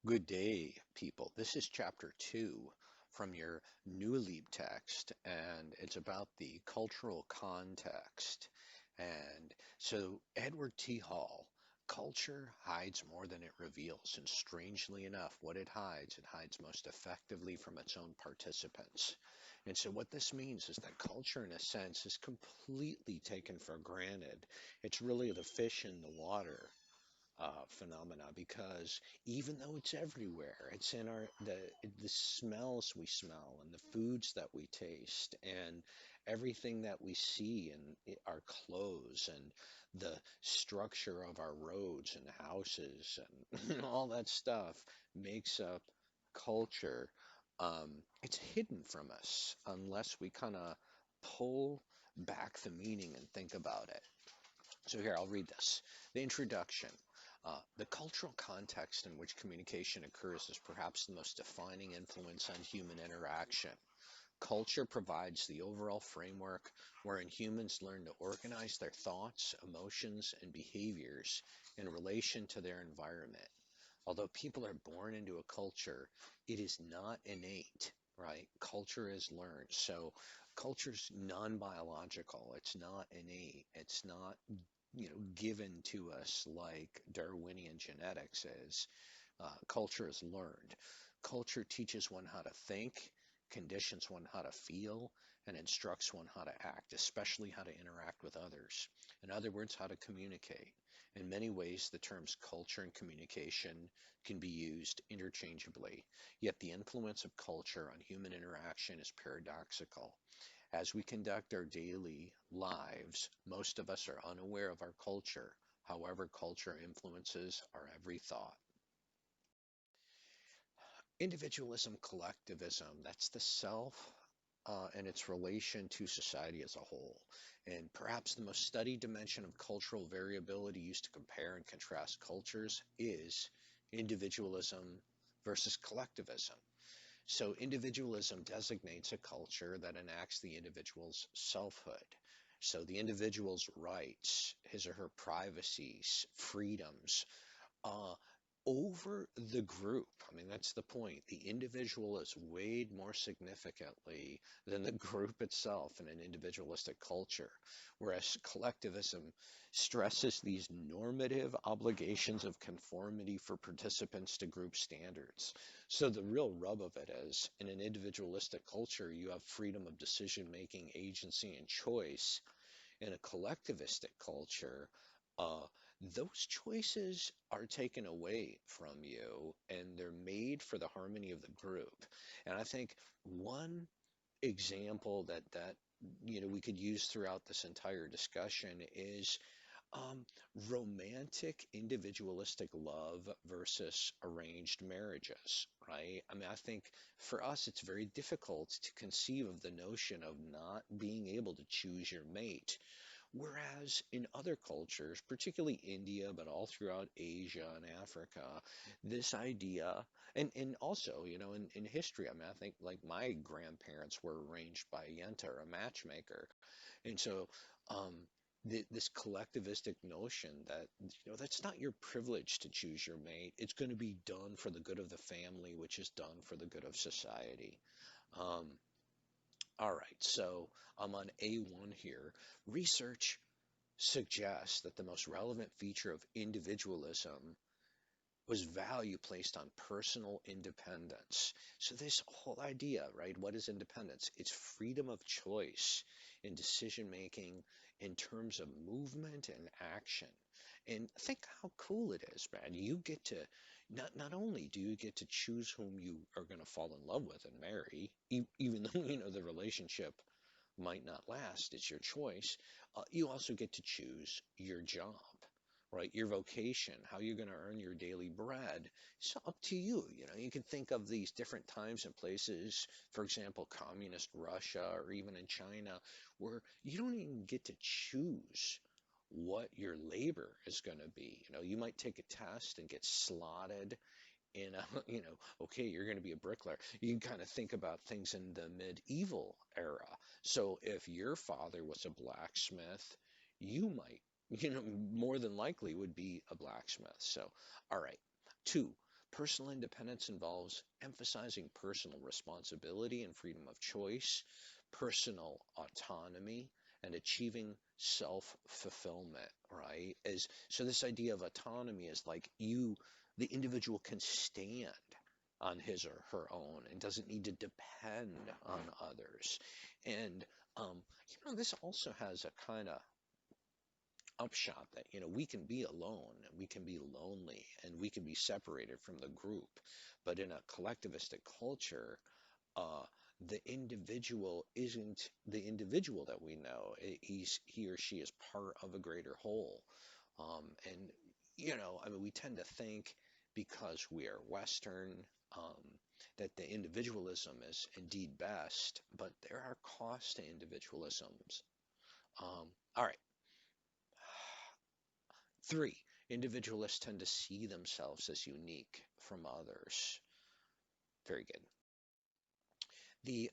Good day, people. This is chapter 2 from your New Leap text, and it's about the cultural context. And so, Edward T. Hall, culture hides more than it reveals, and strangely enough, what it hides most effectively from its own participants. And so, what this means is that culture, in a sense, is completely taken for granted. It's really the fish in the water phenomena because even though it's everywhere, it's in the smells we smell and the foods that we taste and everything that we see in our clothes and the structure of our roads and houses and all that stuff makes up culture. It's hidden from us unless we kind of pull back the meaning and think about it. So here, I'll read this. The introduction. The cultural context in which communication occurs is perhaps the most defining influence on human interaction. Culture provides the overall framework wherein humans learn to organize their thoughts, emotions, and behaviors in relation to their environment. Although people are born into a culture, it is not innate, right? Culture is learned. So culture's non-biological. It's not innate. It's not, given to us like Darwinian genetics is. Culture is learned. Culture teaches one how to think, conditions one how to feel, and instructs one how to act, especially how to interact with others. In other words, how to communicate. In many ways, the terms culture and communication can be used interchangeably, yet the influence of culture on human interaction is paradoxical. As we conduct our daily lives, most of us are unaware of our culture. However, culture influences our every thought. Individualism, collectivism, that's the self and its relation to society as a whole. And perhaps the most studied dimension of cultural variability used to compare and contrast cultures is individualism versus collectivism. So, individualism designates a culture that enacts the individual's selfhood. So, the individual's rights, his or her privacies, freedoms, uh, over the group. I mean, that's the point. The individual is weighed more significantly than the group itself in an individualistic culture, whereas collectivism stresses these normative obligations of conformity for participants to group standards. So the real rub of it is, in an individualistic culture, you have freedom of decision making, agency, and choice. In a collectivistic culture, uh, those choices are taken away from you and they're made for the harmony of the group. And I think one example that we could use throughout this entire discussion is um, romantic individualistic love versus arranged marriages, right? I mean, I think for us, it's very difficult to conceive of the notion of not being able to choose your mate. Whereas in other cultures, particularly India, but all throughout Asia and Africa, this idea, and also, in history, I mean, I think like my grandparents were arranged by a yenta or a matchmaker. And so, um, this collectivistic notion that, that's not your privilege to choose your mate. It's going to be done for the good of the family, which is done for the good of society. Um, all right, so I'm on A1 here. Research suggests that the most relevant feature of individualism was value placed on personal independence. So, this whole idea, right? What is independence? It's freedom of choice in decision making in terms of movement and action. And think how cool it is, man. You get to not only do you get to choose whom you are going to fall in love with and marry, even though the relationship might not last, it's your choice. You also get to choose your job, right? Your vocation, how you're going to earn your daily bread. It's up to you. You can think of these different times and places, for example, communist Russia or even in China, where you don't even get to choose what your labor is going to be. You might take a test and get slotted in a, okay, you're going to be a bricklayer. You can kind of think about things in the medieval era. So if your father was a blacksmith, you might, more than likely would be a blacksmith. So, all right. Two, Personal independence involves emphasizing personal responsibility and freedom of choice, personal autonomy, and achieving self-fulfillment, right? As so this idea of autonomy is like the individual can stand on his or her own and doesn't need to depend on others. And this also has a kind of upshot that we can be alone and we can be lonely and we can be separated from the group, but in a collectivistic culture, uh, the individual isn't the individual that we know. He or she is part of a greater whole. And I mean, we tend to think because we are Western, um, that the individualism is indeed best, but there are costs to individualisms. All right. Three, individualists tend to see themselves as unique from others. Very good. The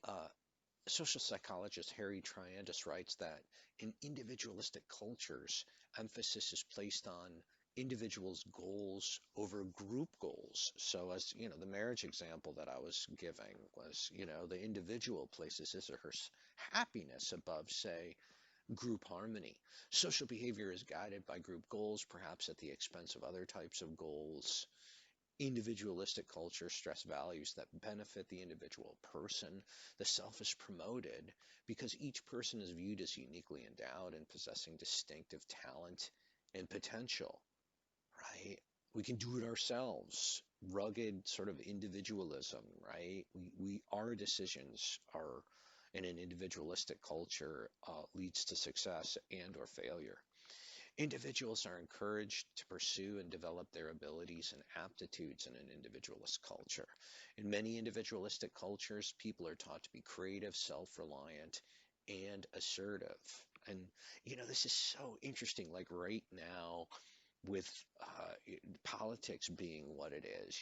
social psychologist Harry Triandus writes that in individualistic cultures, emphasis is placed on individuals' goals over group goals. So, as the marriage example that I was giving was, the individual places his or her happiness above, say, group harmony. Social behavior is guided by group goals, perhaps at the expense of other types of goals. Individualistic cultures stress values that benefit the individual person. The self is promoted because each person is viewed as uniquely endowed and possessing distinctive talent and potential, right? We can do it ourselves. Rugged sort of individualism, right? Our decisions are in an individualistic culture leads to success and or failure. Individuals are encouraged to pursue and develop their abilities and aptitudes in an individualist culture. In many individualistic cultures, people are taught to be creative, self-reliant, and assertive. And, this is so interesting. Like right now, with politics being what it is,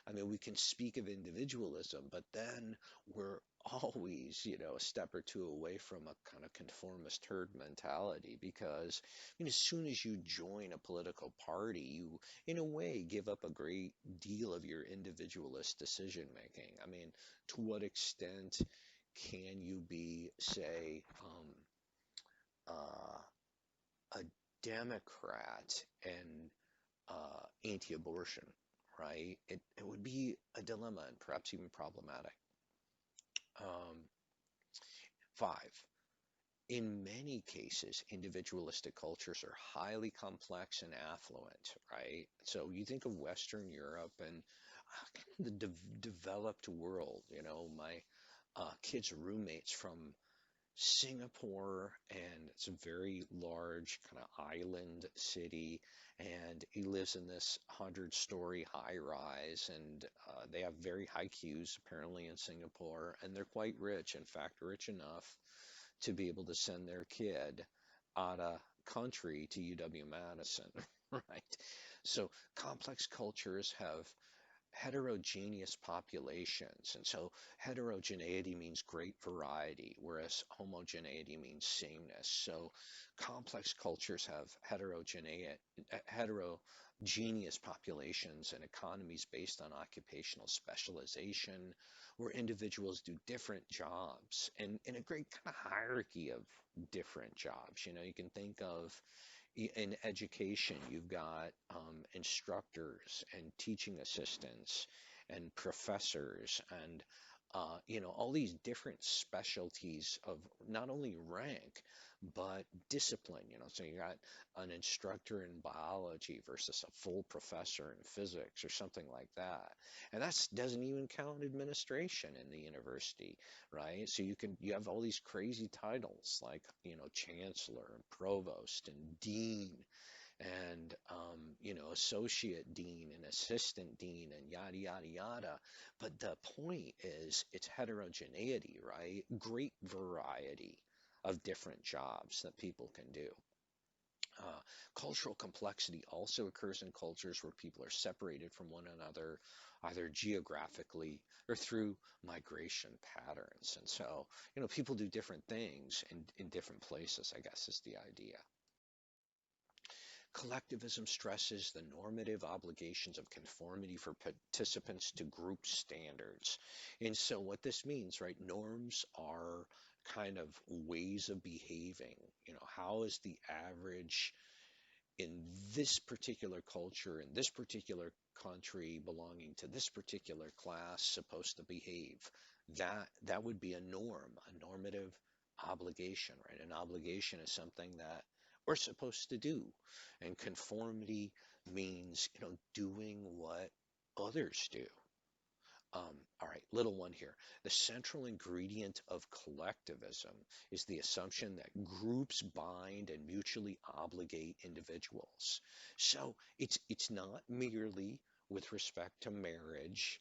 I mean, we can speak of individualism, but then we're always, a step or two away from a kind of conformist herd mentality because, as soon as you join a political party, you, in a way, give up a great deal of your individualist decision making. I mean, to what extent can you be, say, a Democrat and anti-abortion, right? It would be a dilemma and perhaps even problematic. Um, Five, in many cases, individualistic cultures are highly complex and affluent, right? So you think of Western Europe and the developed world, my kids' roommates from Singapore, and it's a very large kind of island city, and he lives in this 100-story high rise, and they have very high queues apparently in Singapore, and they're quite rich, in fact, rich enough to be able to send their kid out of country to UW-Madison, right? So complex cultures have heterogeneous populations. And so heterogeneity means great variety, whereas homogeneity means sameness. So complex cultures have heterogeneous populations and economies based on occupational specialization, where individuals do different jobs and in a great kind of hierarchy of different jobs. You can think of in education, you've got instructors and teaching assistants and professors and all these different specialties of not only rank but discipline. So you got an instructor in biology versus a full professor in physics or something like that, and that doesn't even count administration in the university, right? So you have all these crazy titles like chancellor and provost and dean and associate dean and assistant dean and yada yada yada. But the point is it's heterogeneity, right? Great variety of different jobs that people can do. Cultural complexity also occurs in cultures where people are separated from one another, either geographically or through migration patterns. And so, people do different things in different places, I guess is the idea. Collectivism stresses the normative obligations of conformity for participants to group standards. And so, what this means, right, norms are kind of ways of behaving. How is the average in this particular culture, in this particular country, belonging to this particular class, supposed to behave? That would be a norm, a normative obligation, right? An obligation is something that we're supposed to do, and conformity means, doing what others do. All right, little one here. The central ingredient of collectivism is the assumption that groups bind and mutually obligate individuals. So it's not merely with respect to marriage,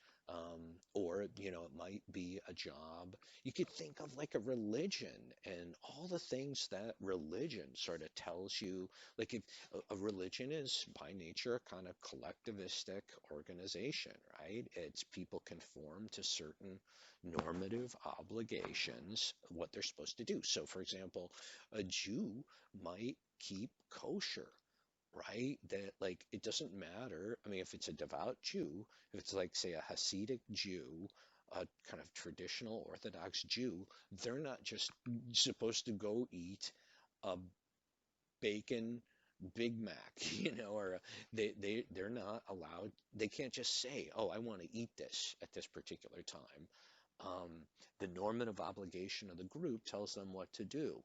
or it might be a job. You could think of like a religion and all the things that religion sort of tells you. Like if a religion is by nature a kind of collectivistic organization, right? It's people conform to certain normative obligations, what they're supposed to do. So, for example, a Jew might keep kosher, right? That like it doesn't matter. I mean, if it's a devout Jew, if it's like say a Hasidic Jew, a kind of traditional Orthodox Jew, they're not just supposed to go eat a bacon Big Mac, or they're not allowed. They can't just say, "Oh, I want to eat this at this particular time." Um, the normative obligation of the group tells them what to do,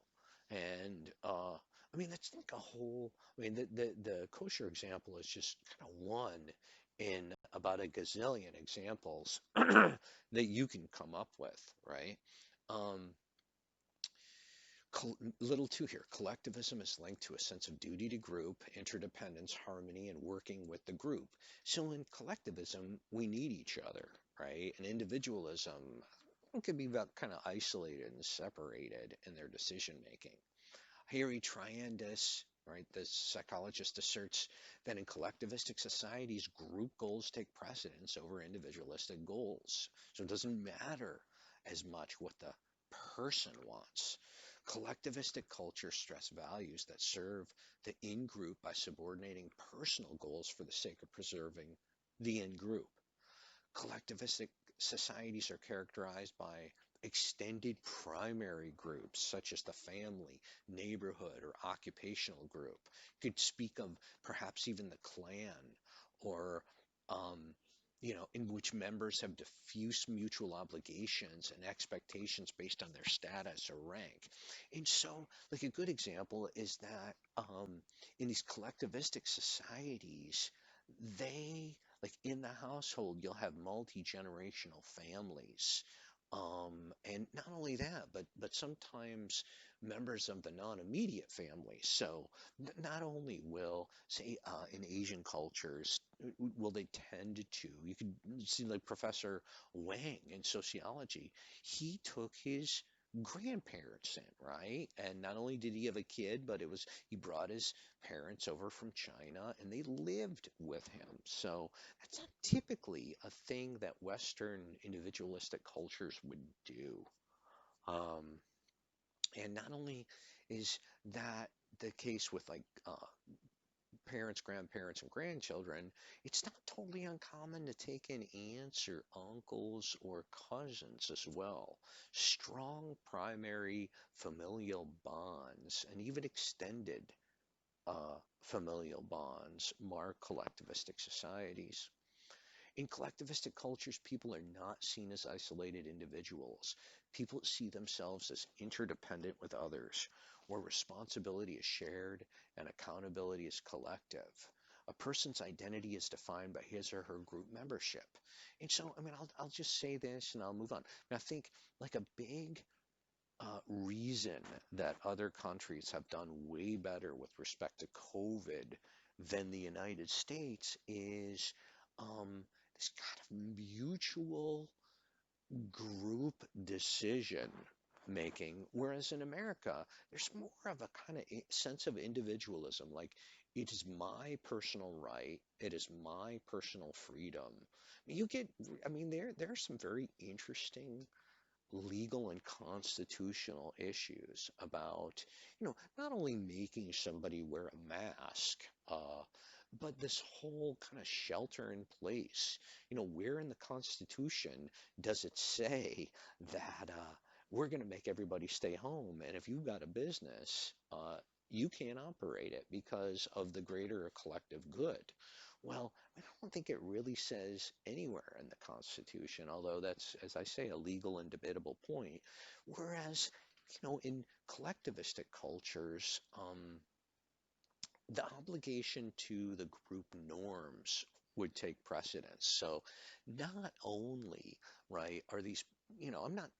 and I mean that's like a whole. I mean the kosher example is just kind of one in about a gazillion examples that you can come up with, right? Um, Little two here. Collectivism is linked to a sense of duty to group, interdependence, harmony, and working with the group. So in collectivism, we need each other, right? And individualism can be about kind of isolated and separated in their decision making. Harry Triandis, right, the psychologist, asserts that in collectivistic societies, group goals take precedence over individualistic goals. So it doesn't matter as much what the person wants. Collectivistic culture stress values that serve the in group by subordinating personal goals for the sake of preserving the in group. Collectivistic societies are characterized by extended primary groups such as the family, neighborhood, or occupational group. You could speak of perhaps even the clan, or in which members have diffuse mutual obligations and expectations based on their status or rank. And so, like a good example is that in these collectivistic societies, they like in the household, you'll have multi-generational families. And not only that, but sometimes members of the non-immediate family. So not only will, say, in Asian cultures, will they tend to, you could see like Professor Wang in sociology, he took his grandparents in, right? And not only did he have a kid, but he brought his parents over from China and they lived with him. So that's not typically a thing that Western individualistic cultures would do. Um, and not only is that the case with like parents, grandparents, and grandchildren, it's not totally uncommon to take in aunts or uncles or cousins as well. Strong primary familial bonds and even extended familial bonds mark collectivistic societies. In collectivistic cultures, people are not seen as isolated individuals. People see themselves as interdependent with others, where responsibility is shared and accountability is collective. A person's identity is defined by his or her group membership. And so, I mean, I'll just say this and I'll move on. And I think like a big reason that other countries have done way better with respect to COVID than the United States is this kind of mutual group decision making, whereas in America, there's more of a kind of sense of individualism. Like, it is my personal right, it is my personal freedom. You get, I mean, there are some very interesting legal and constitutional issues about, not only making somebody wear a mask, but this whole kind of shelter in place. Where in the Constitution does it say that we're going to make everybody stay home, and if you've got a business, you can't operate it because of the greater collective good? Well, I don't think it really says anywhere in the Constitution, although that's, as I say, a legal and debatable point. Whereas, in collectivistic cultures, the obligation to the group norms would take precedence. So not only, right, are these, I'm not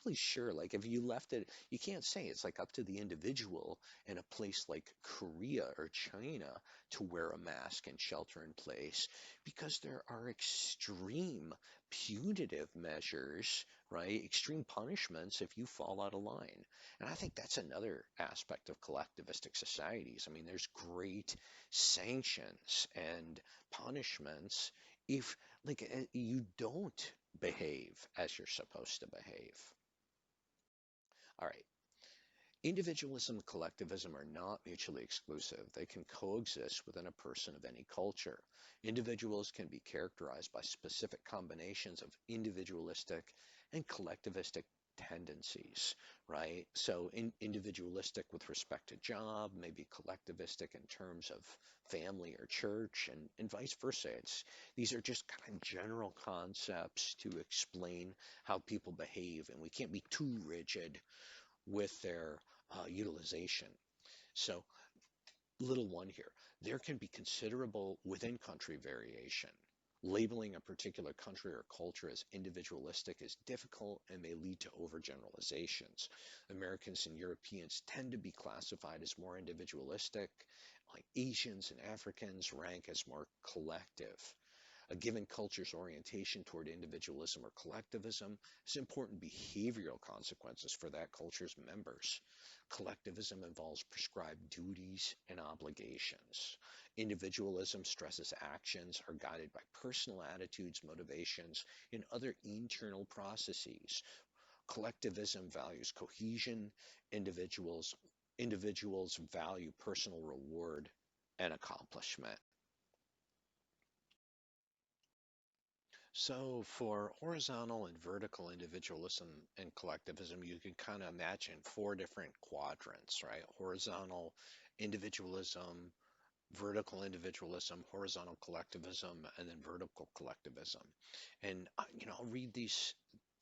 really sure. Like if you left it, you can't say it's like up to the individual in a place like Korea or China to wear a mask and shelter in place because there are extreme punitive measures, right? Extreme punishments if you fall out of line. And I think that's another aspect of collectivistic societies. I mean, there's great sanctions and punishments if you don't behave as you're supposed to behave. All right. Individualism and collectivism are not mutually exclusive. They can coexist within a person of any culture. Individuals can be characterized by specific combinations of individualistic and collectivistic tendencies, right? So individualistic with respect to job, maybe collectivistic in terms of family or church, and vice versa. These are just kind of general concepts to explain how people behave, and we can't be too rigid with their utilization. So, little one here, there can be considerable within country variation. Labeling a particular country or culture as individualistic is difficult and may lead to overgeneralizations. Americans and Europeans tend to be classified as more individualistic, like Asians and Africans rank as more collective. A given culture's orientation toward individualism or collectivism has important behavioral consequences for that culture's members. Collectivism involves prescribed duties and obligations. Individualism stresses actions are guided by personal attitudes, motivations, and other internal processes. Collectivism values cohesion. Individuals individuals value personal reward and accomplishment. So for horizontal and vertical individualism and collectivism, you can kind of imagine four different quadrants, right? Horizontal individualism, vertical individualism, horizontal collectivism, and then vertical collectivism. And I'll read these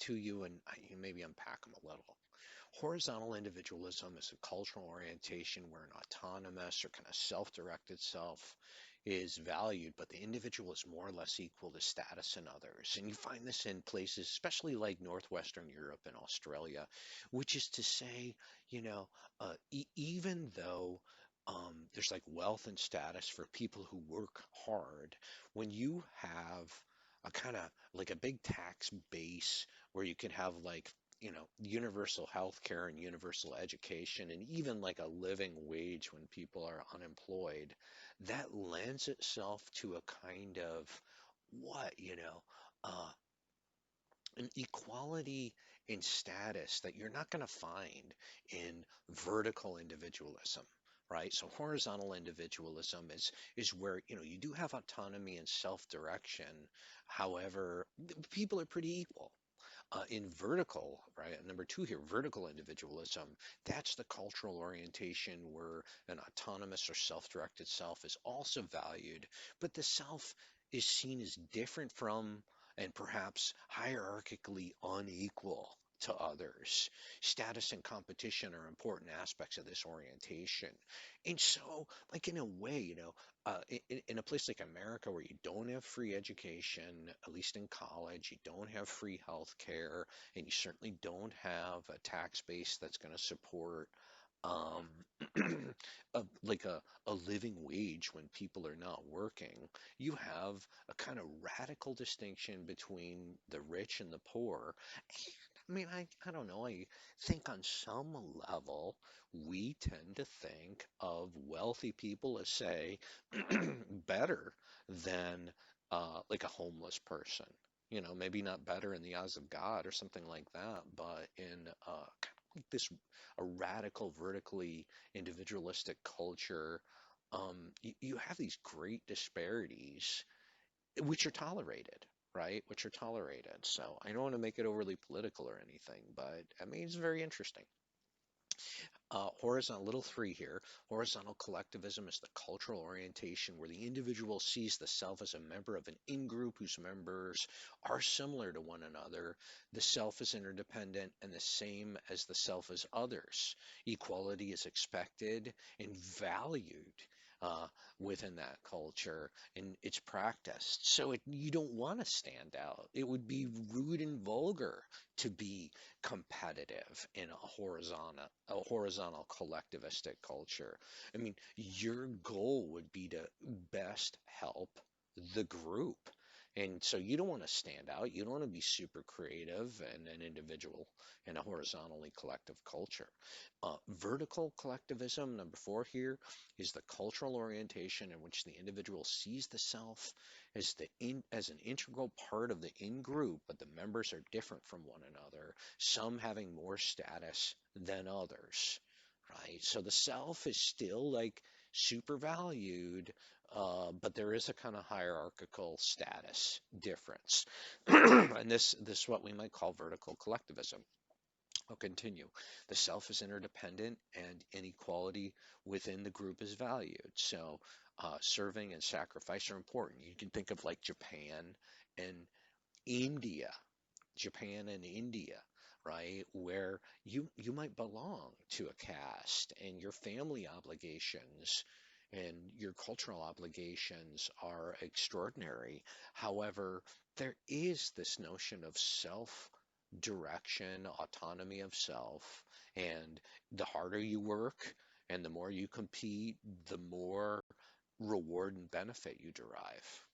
to you and maybe unpack them a little. Horizontal individualism is a cultural orientation where an autonomous or kind of self-directed self is valued, but the individual is more or less equal to status in others. And you find this in places, especially like Northwestern Europe and Australia, which is to say, even though there's like wealth and status for people who work hard, when you have a kind of like a big tax base where you can have like universal health care and universal education, and even like a living wage when people are unemployed, that lends itself to a kind of what, uh, an equality in status that you're not going to find in vertical individualism. Right. So horizontal individualism is where, you do have autonomy and self-direction. However, people are pretty equal. In vertical, right, number two here, vertical individualism, that's the cultural orientation where an autonomous or self-directed self is also valued, but the self is seen as different from and perhaps hierarchically unequal to others. Status and competition are important aspects of this orientation. And so, like in a way, in a place like America where you don't have free education, at least in college, you don't have free health care, and you certainly don't have a tax base that's going to support um, a living wage when people are not working, you have a kind of radical distinction between the rich and the poor. I mean, I don't know. I think on some level, we tend to think of wealthy people as, say, better than like a homeless person. maybe not better in the eyes of God or something like that, but in kind of like this a radical, vertically individualistic culture, you have these great disparities which are tolerated, right? Which are tolerated. So I don't want to make it overly political or anything, but I mean, it's very interesting. Horizontal, little three here. Horizontal collectivism is the cultural orientation where the individual sees the self as a member of an in-group whose members are similar to one another. The self is interdependent and the same as the self as others. Equality is expected and valued uh, within that culture, and it's practiced. So you don't want to stand out. It would be rude and vulgar to be competitive in a horizontal collectivistic culture. I mean, your goal would be to best help the group. And so you don't want to stand out. You don't want to be super creative and an individual in a horizontally collective culture. Vertical collectivism, number four here, is the cultural orientation in which the individual sees the self as an integral part of the in group, but the members are different from one another, some having more status than others, right? So the self is still like super valued, but there is a kind of hierarchical status difference. And this is what we might call vertical collectivism. I'll continue. The self is interdependent and inequality within the group is valued. So serving and sacrifice are important. You can think of like and India, Japan and India, right? Where you might belong to a caste and your family obligations and your cultural obligations are extraordinary. However, there is this notion of self direction, autonomy of self, and the harder you work and the more you compete, the more reward and benefit you derive.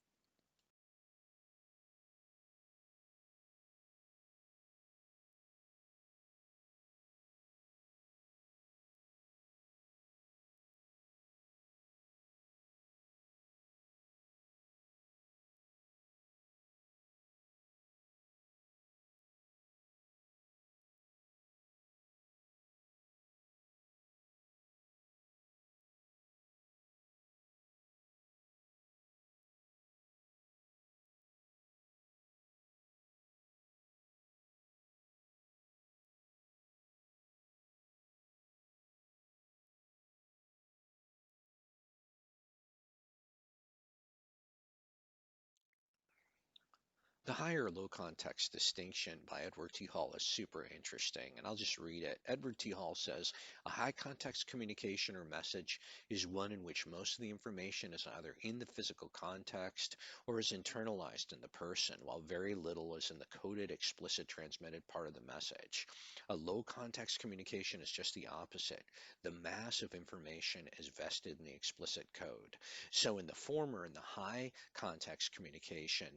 The high or low context distinction by Edward T. Hall is super interesting, and I'll just read it. Edward T. Hall says, a high context communication or message is one in which most of the information is either in the physical context or is internalized in the person, while very little is in the coded, explicit, transmitted part of the message. A low context communication is just the opposite. The mass of information is vested in the explicit code. So in the former, in the high context communication,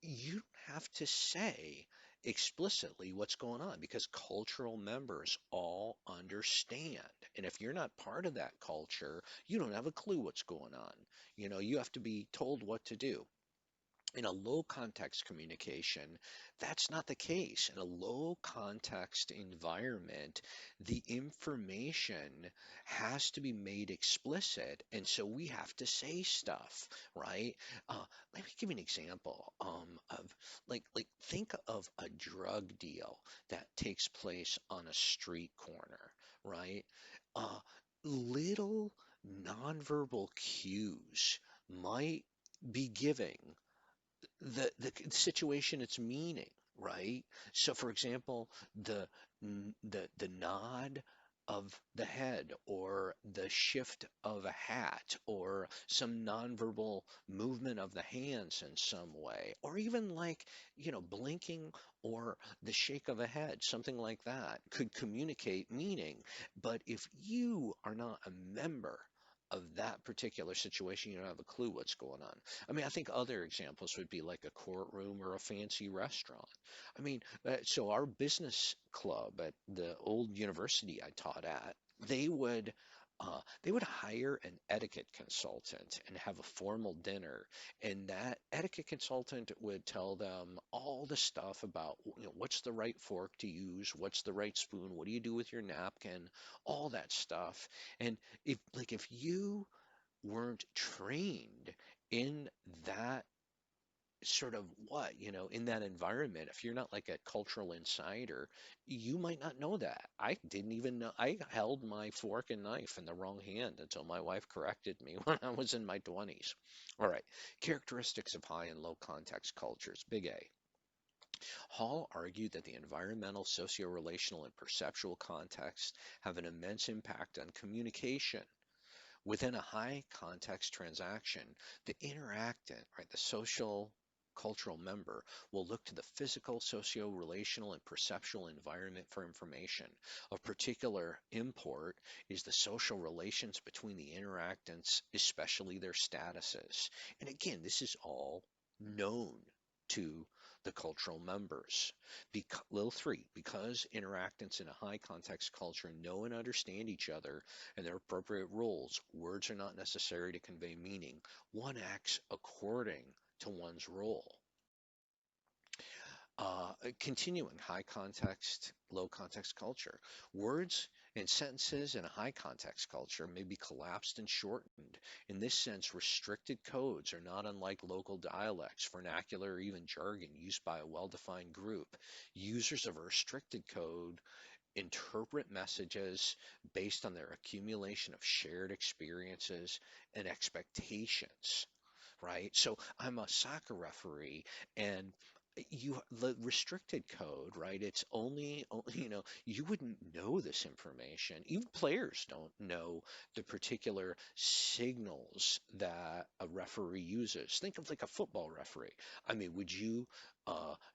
you don't have to say explicitly what's going on because cultural members all understand. And if you're not part of that culture, you don't have a clue what's going on. You have to be told what to do. In a low context communication, that's not the case. In a low context environment, the information has to be made explicit. And so we have to say stuff, right? Let me give you an example of like think of a drug deal that takes place on a street corner, right? Uh, Little nonverbal cues might be giving the situation it's meaning, right? So, for example, the nod of the head or the shift of a hat or some nonverbal movement of the hands in some way or even like blinking or the shake of a head, something like that could communicate meaning. But if you are not a member of that particular situation, you don't have a clue what's going on. I mean, I think other examples would be like a courtroom or a fancy restaurant. I mean, so our business club at the old university I taught at, they would They would hire an etiquette consultant and have a formal dinner, and that etiquette consultant would tell them all the stuff about, what's the right fork to use, what's the right spoon, what do you do with your napkin, all that stuff. And if you weren't trained in that sort of in that environment, if you're not like a cultural insider, you might not know that. I didn't even know. I held my fork and knife in the wrong hand until my wife corrected me when I was in my 20s. All right, characteristics of high and low context cultures, big A. Hall argued that the environmental, socio-relational, and perceptual context have an immense impact on communication. Within a high context transaction, the interactant, right, the social cultural member, will look to the physical, socio-relational, and perceptual environment for information. Of particular import is the social relations between the interactants, especially their statuses. And again, this is all known to the cultural members. Little three, because interactants in a high context culture know and understand each other and their appropriate roles, words are not necessary to convey meaning. One acts according to one's role. Continuing high context, low context culture. Words and sentences in a high context culture may be collapsed and shortened. In this sense, restricted codes are not unlike local dialects, vernacular, or even jargon used by a well-defined group. Users of a restricted code interpret messages based on their accumulation of shared experiences and expectations, right? So I'm a soccer referee, and the restricted code, right? It's only, you wouldn't know this information. Even players don't know the particular signals that a referee uses. Think of like a football referee. I mean, would you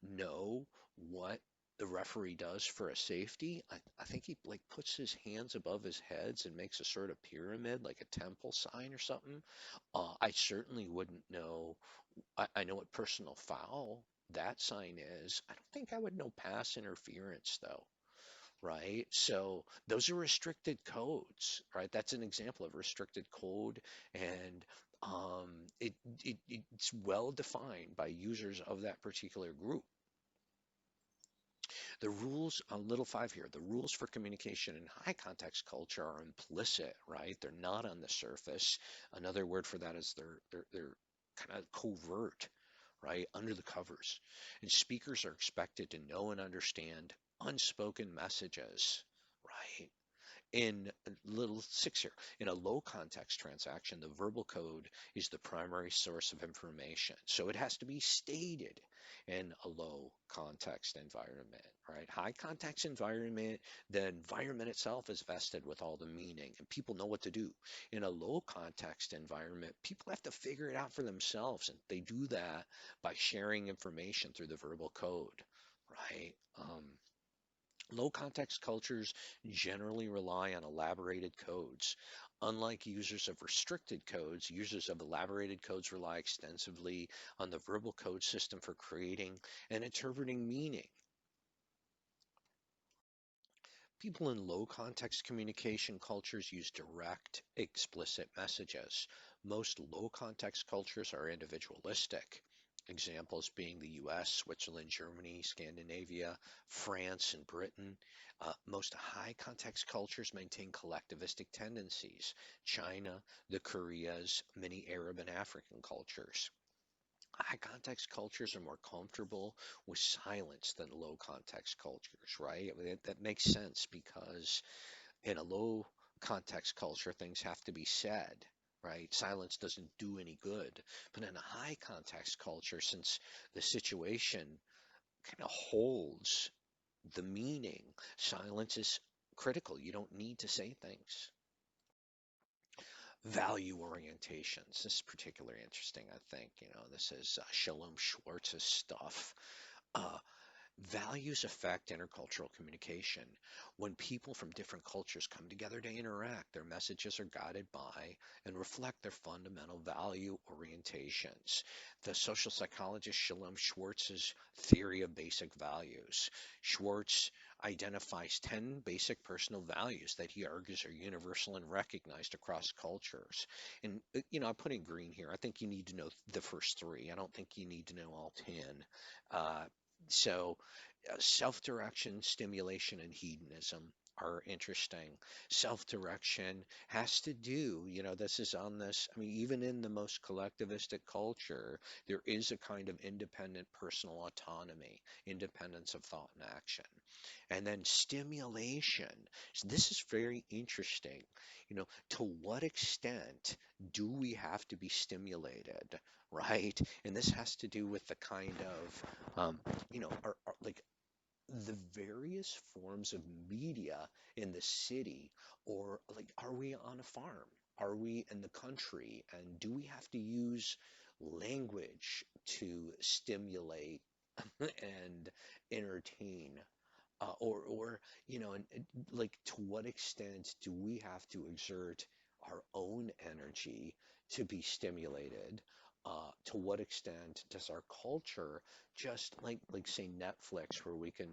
know what the referee does for a safety? I think he like puts his hands above his heads and makes a sort of pyramid, like a temple sign or something. I certainly wouldn't know. I know what personal foul that sign is. I don't think I would know pass interference though, right? So those are restricted codes, right? That's an example of restricted code, and it's well defined by users of that particular group. The rules, on little five here, the rules for communication in high context culture are implicit, right? They're not on the surface. Another word for that is they're kind of covert, right? Under the covers. And speakers are expected to know and understand unspoken messages, right? In little six here, in a low context transaction, the verbal code is the primary source of information. So it has to be stated in a low context environment, right? High context environment, the environment itself is vested with all the meaning and people know what to do. In a low context environment, people have to figure it out for themselves, and they do that by sharing information through the verbal code, right? Low context cultures generally rely on elaborated codes. Unlike users of restricted codes, users of elaborated codes rely extensively on the verbal code system for creating and interpreting meaning. People in low context communication cultures use direct, explicit messages. Most low context cultures are individualistic. Examples being the US, Switzerland, Germany, Scandinavia, France, and Britain. Most high context cultures maintain collectivistic tendencies. China, the Koreas, many Arab and African cultures. High context cultures are more comfortable with silence than low context cultures, right? I mean, that makes sense because in a low context culture, things have to be said, right? Silence doesn't do any good. But in a high context culture, since the situation kind of holds the meaning, silence is critical. You don't need to say things. Value orientations. This is particularly interesting, I think. This is Shalom Schwartz's stuff. Uh, Values affect intercultural communication. When people from different cultures come together to interact, their messages are guided by and reflect their fundamental value orientations. The social psychologist Shalom Schwartz's theory of basic values. Schwartz identifies 10 basic personal values that he argues are universal and recognized across cultures. And, I put in green here. I think you need to know the first three. I don't think you need to know all 10. Uh, so, self-direction, stimulation, and hedonism are interesting. Self-direction has to do, this is on this, I mean, even in the most collectivistic culture, there is a kind of independent personal autonomy, independence of thought and action. And then stimulation. So this is very interesting. To what extent do we have to be stimulated, right? And this has to do with the kind of, like the various forms of media in the city, or like, are we on a farm? Are we in the country? And do we have to use language to stimulate and entertain? Or like, to what extent do we have to exert our own energy to be stimulated? To what extent does our culture, just like say Netflix, where we can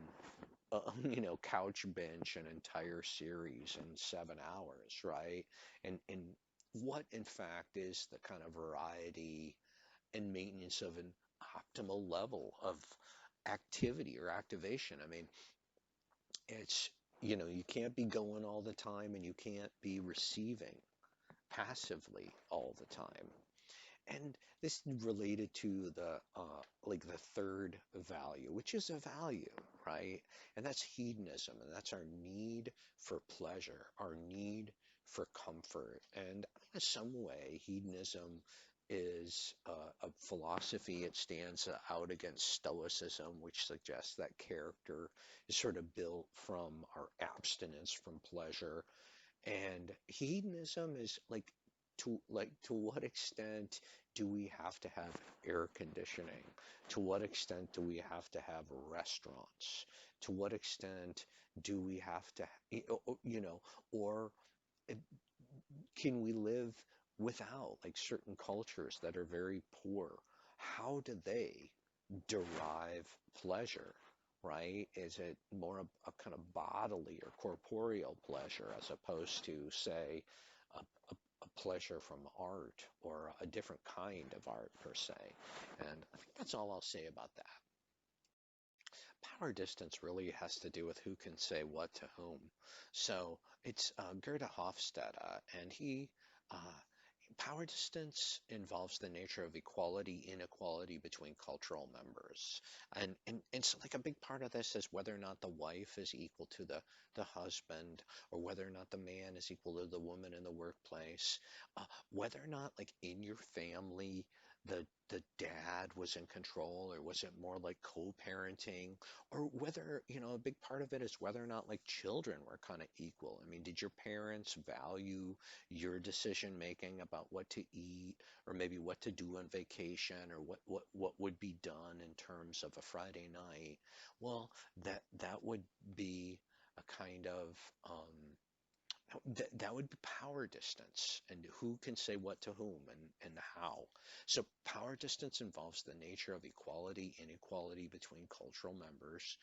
couch binge an entire series in 7 hours, right? And what in fact is the kind of variety and maintenance of an optimal level of activity or activation? I mean, it's, you can't be going all the time, and you can't be receiving passively all the time. And this related to the like the third value, which is a value, right? And that's hedonism, and that's our need for pleasure, our need for comfort. And in some way, hedonism is a philosophy. It stands out against Stoicism, which suggests that character is sort of built from our abstinence from pleasure. And hedonism is to what extent do we have to have air conditioning? To what extent do we have to have restaurants? To what extent do we have to, or uh, can we live without, like, certain cultures that are very poor? How do they derive pleasure, right? Is it more a kind of bodily or corporeal pleasure, as opposed to, say, a, a pleasure from art, or a different kind of art per se? And I think that's all I'll say about that. Power distance really has to do with who can say what to whom. So it's Gerda Hofstede, and uh, power distance involves the nature of equality, inequality between cultural members. And so, like, a big part of this is whether or not the wife is equal to the husband, or whether or not the man is equal to the woman in the workplace, whether or not, like, in your family, the dad was in control, or was it more like co-parenting, or whether, a big part of it is whether or not, like, children were kind of equal. I mean, did your parents value your decision making about what to eat, or maybe what to do on vacation, or what would be done in terms of a Friday night? Well, that would be a kind of that would be power distance, and who can say what to whom, and how. So power distance involves the nature of equality, inequality between cultural members.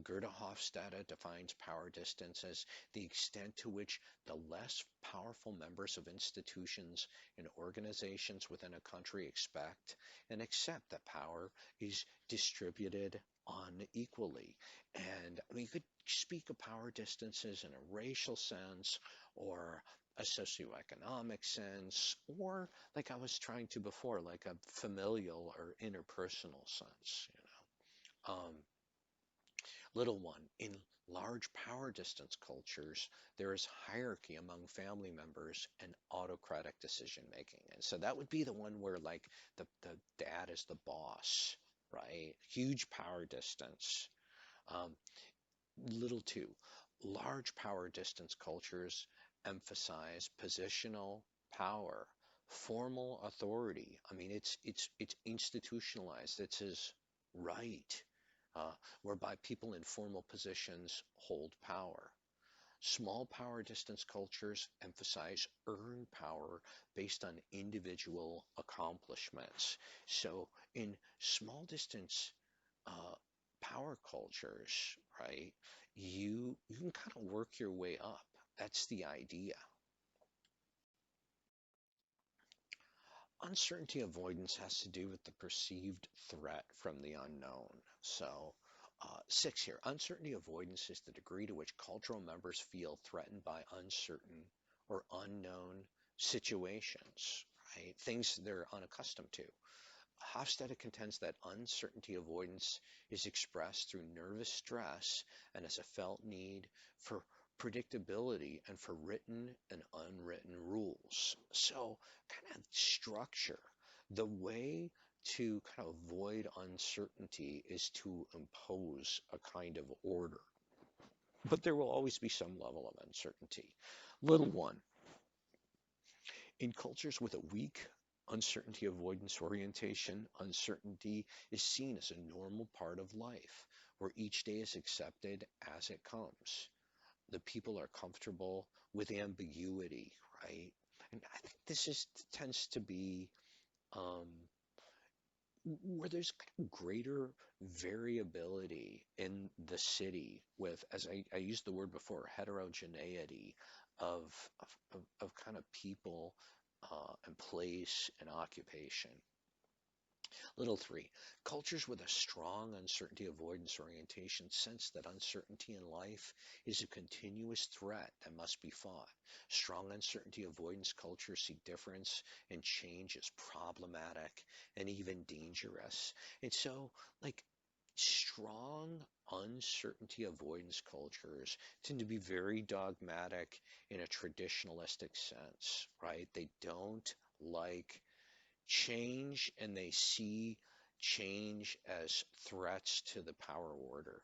Gerda Hofstede defines power distance as the extent to which the less powerful members of institutions and organizations within a country expect and accept that power is distributed unequally. And I mean, you could speak of power distances in a racial sense, or a socioeconomic sense, or, like I was trying to before, like a familial or interpersonal sense. Little one, in large power distance cultures, there is hierarchy among family members and autocratic decision making. And so that would be the one where, like, the dad is the boss, right? Huge power distance. Um, Little two, large power distance cultures emphasize positional power, formal authority. I mean, it's institutionalized. It's his right. uh, whereby people in formal positions hold power. Small power distance cultures emphasize earned power based on individual accomplishments. So in small distance uh, power cultures, right, you can kind of work your way up. That's the idea. Uncertainty avoidance has to do with the perceived threat from the unknown. So, six here. Uncertainty avoidance is the degree to which cultural members feel threatened by uncertain or unknown situations, right? Things they're unaccustomed to. Hofstede contends that uncertainty avoidance is expressed through nervous stress and as a felt need for predictability and for written and unwritten rules. So, kind of structure. The way to kind of avoid uncertainty is to impose a kind of order. But there will always be some level of uncertainty. Little one, in cultures with a weak uncertainty avoidance orientation, uncertainty is seen as a normal part of life where each day is accepted as it comes. The people are comfortable with ambiguity, right? And I think this just tends to be um, where there's kind of greater variability in the city with, as I used the word before, heterogeneity of, of kind of people and place and occupation. Little three, cultures with a strong uncertainty avoidance orientation sense that uncertainty in life is a continuous threat that must be fought. Strong uncertainty avoidance cultures see difference and change as problematic and even dangerous. And so, like, strong uncertainty avoidance cultures tend to be very dogmatic in a traditionalistic sense, right? They don't like change and they see change as threats to the power order.